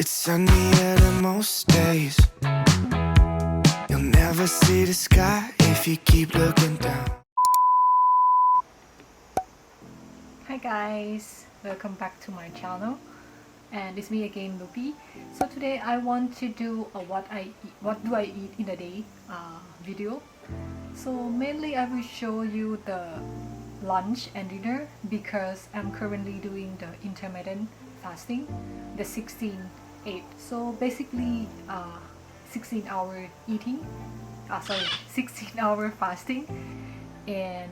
It's sunnier than most days. You'll never see the sky if you keep looking down. Hi guys, welcome back to my channel, and it's me again, Lupi. So today I want to do a what do I eat in a day video. So mainly I will show you the lunch and dinner because I'm currently doing the intermittent fasting, the 16/8. So basically 16-hour eating, 16-hour fasting and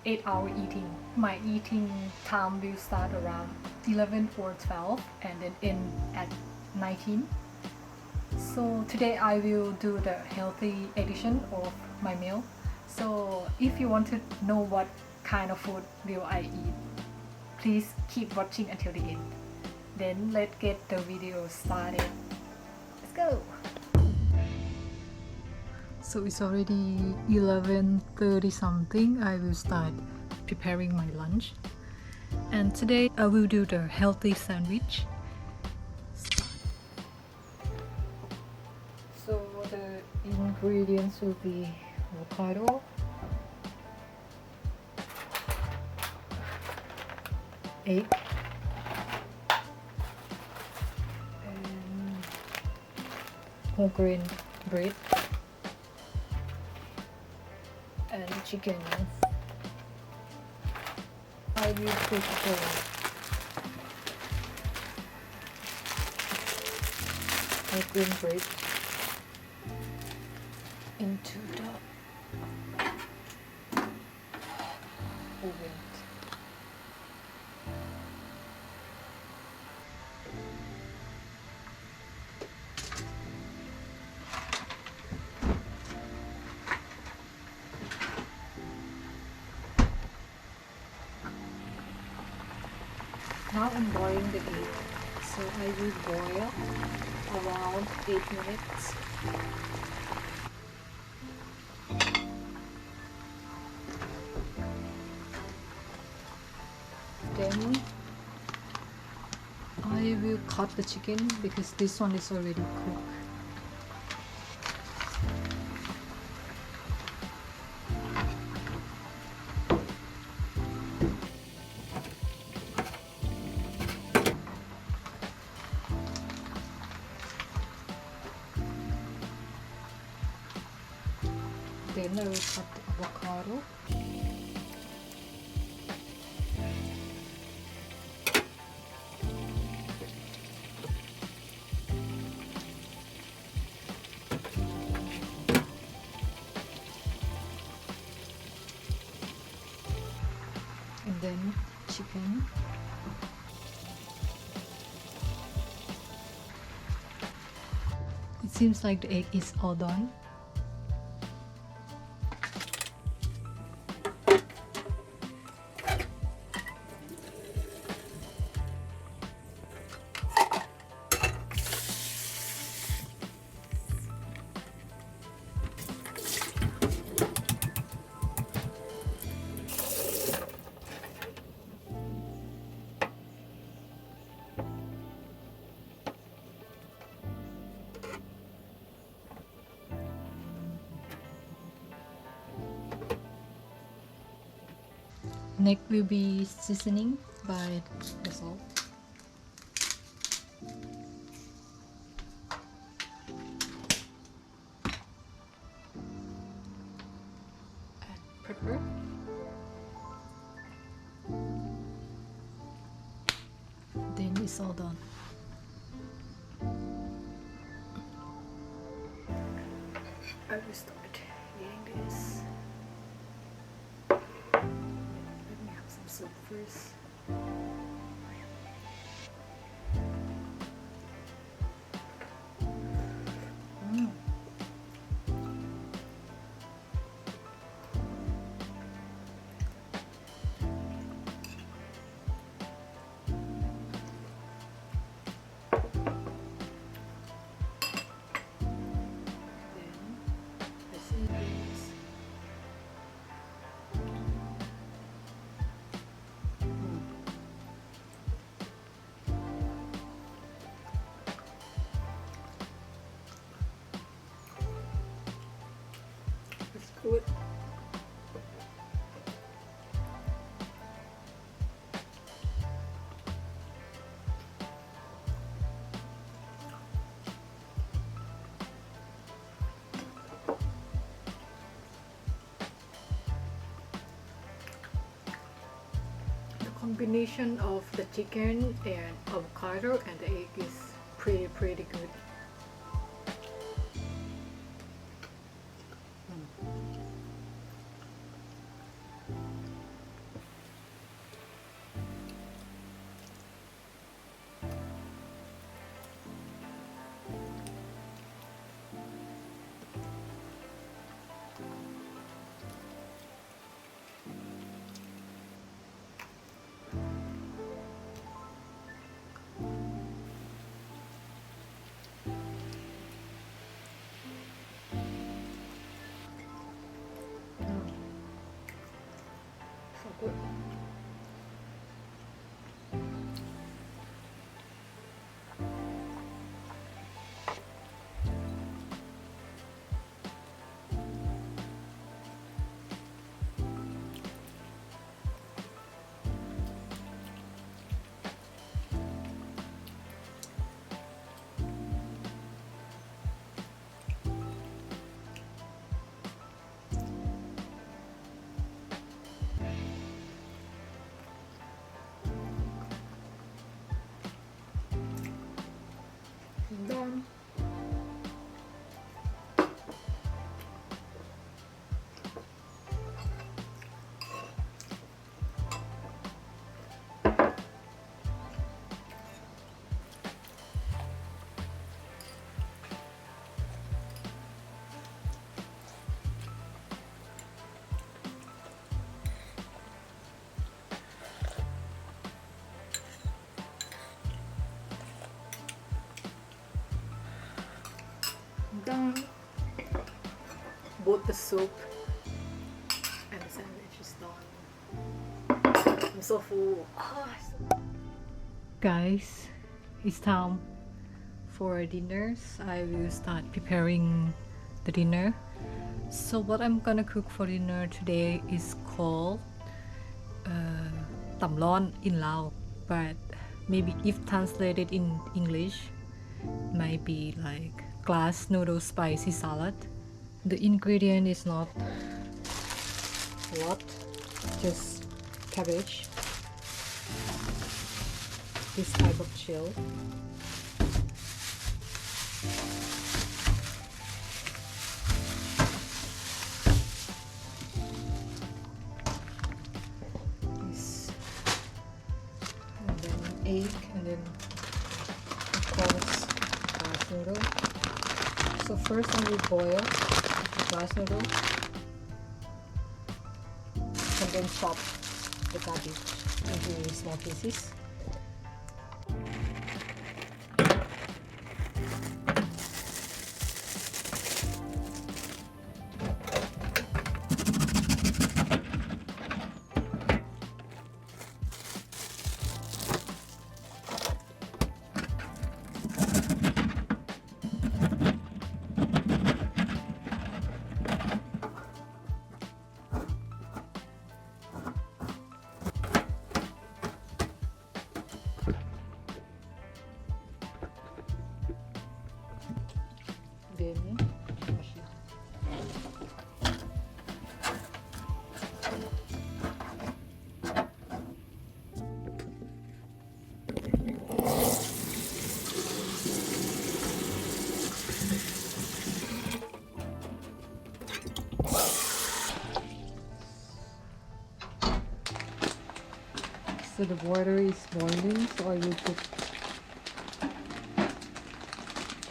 8-hour eating. My eating time will start around 11 or 12 and then end at 19. So today I will do the healthy edition of my meal. So if you want to know what kind of food will I eat, please keep watching until the end. Then let's get the video started. Let's go! So it's already 11:30 something. I will start preparing my lunch. And today I will do the healthy sandwich. So the ingredients will be avocado, egg, and whole grain bread, and chicken. I will put the whole grain bread into the oven. Now I'm boiling the egg, so I will boil around 8 minutes. Then I will cut the chicken because this one is already cooked. Then I will cut the avocado. And then chicken. It seems like the egg is all done. Next will be seasoning by the salt. And pepper. Then it's all done. I will start eating this. Let me have some soup first. good. The combination of the chicken and avocado and the egg is pretty good. So good. Done. Done. Both the soup and the sandwich is done. I'm so full. Guys, it's time for dinners. I will start preparing the dinner. So what I'm gonna cook for dinner today is called tam lon in Lao, but maybe if translated in English might be like glass noodle spicy salad. The ingredient is not a lot, just cabbage, this type of chill, this, and then egg, and then of course glass noodle. So first I will boil the glass noodle and then chop the cabbage into small pieces. Then wash it. So the water is boiling, so I will put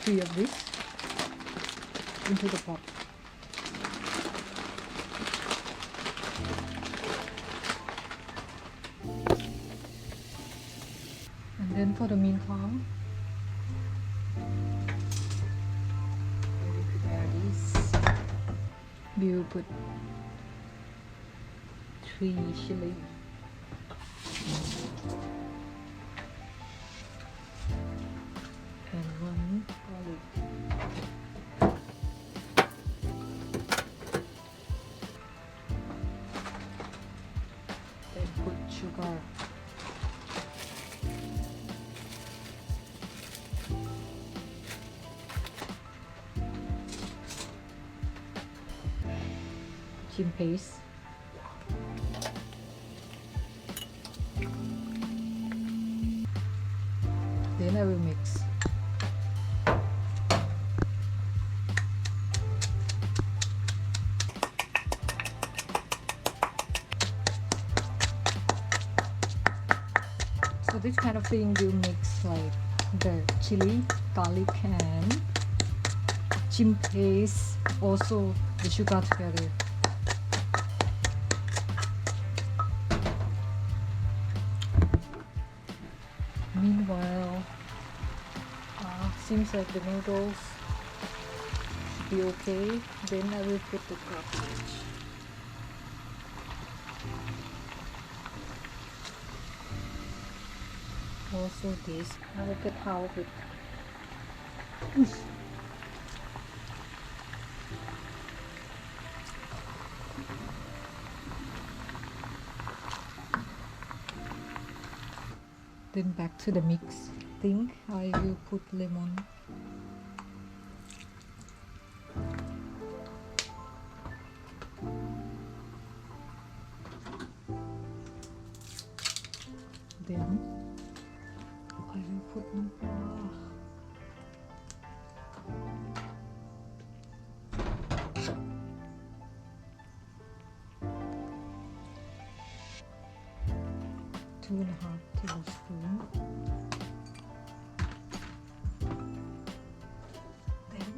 3 of this into the pot. And then for the meantime, I will prepare this. We will put 3 chili. And 1 garlic. sugar. Gin paste. Then I will mix. So this kind of thing will mix like the chili, garlic and gin paste, also the sugar together. Meanwhile, seems like the noodles should be okay. Then I will put the cabbage. Also this, I will get out of it. Then back to the mix thing, I will put lemon. Then I will put noodle. Two and a half tablespoons. Then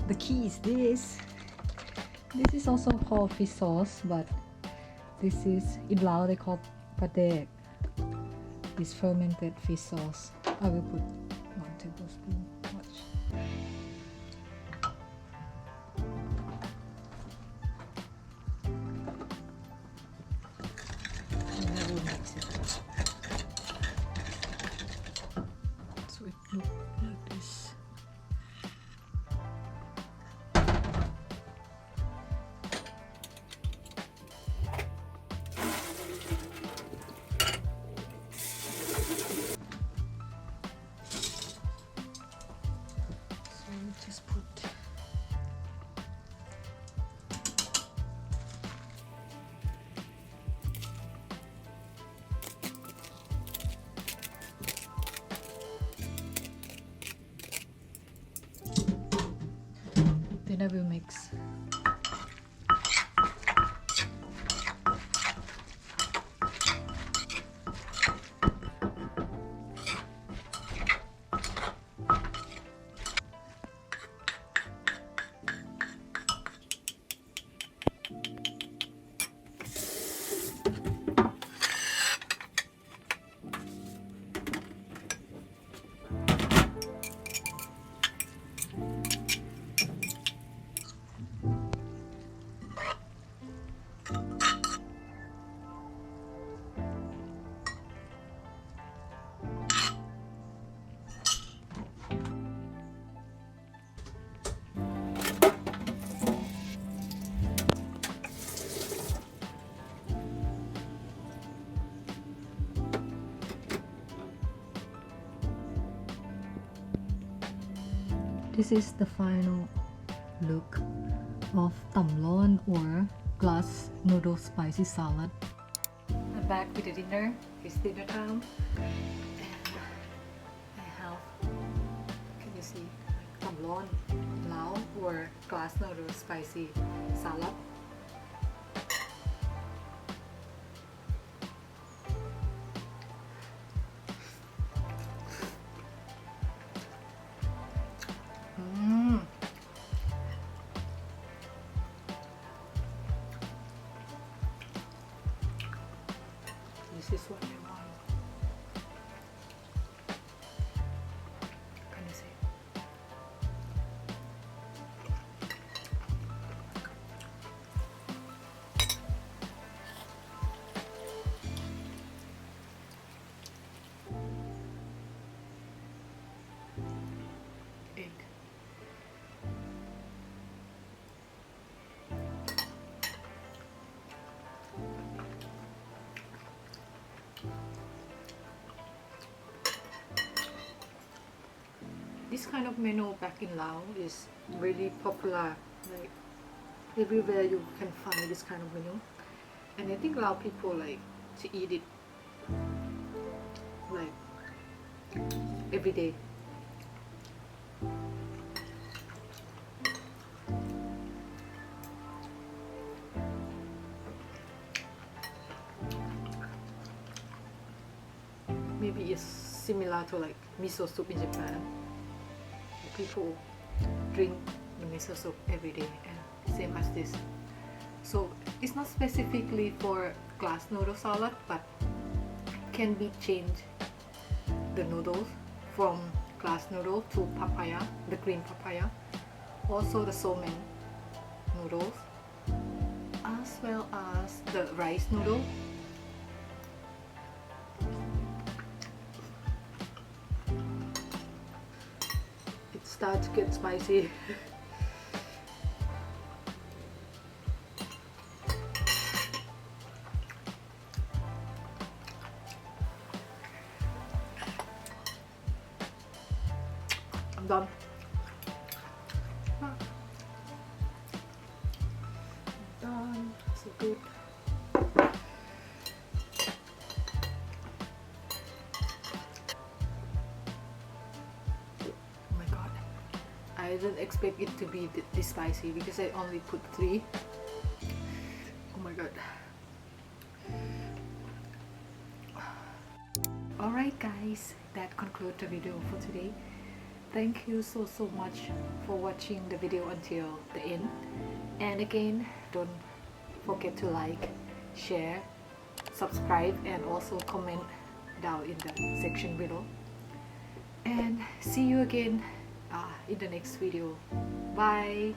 the key is this. This is also called fish sauce, but this is in Laos they call padek. This fermented fish sauce. I will put 1 tablespoon. Much. And I will mix it. So it looks like this. So just put then I will mix. This is the final look of tam lon or glass noodle spicy salad. I'm back with the dinner. It's dinner time. And I have, can you see, tam lon, lao or glass noodle spicy salad. This is what I want. Can you see? Egg. This kind of menu back in Laos is really popular. Like everywhere you can find this kind of menu, and I think Lao people like to eat it like every day. Maybe it's similar to like miso soup in Japan. People drink the miso soup every day, and same as this. So it's not specifically for glass noodle salad, but can be changed the noodles from glass noodle to papaya, the green papaya, also the somen noodles, as well as the rice noodle. It starts to get spicy. I'm done. Done. So good. Oh my god. I didn't expect it to be this spicy because I only put 3. Oh my god. Alright guys, that concludes the video for today. Thank you so much for watching the video until the end. And again, don't forget to like, share, subscribe, and also comment down in the section below. And see you again in the next video. Bye.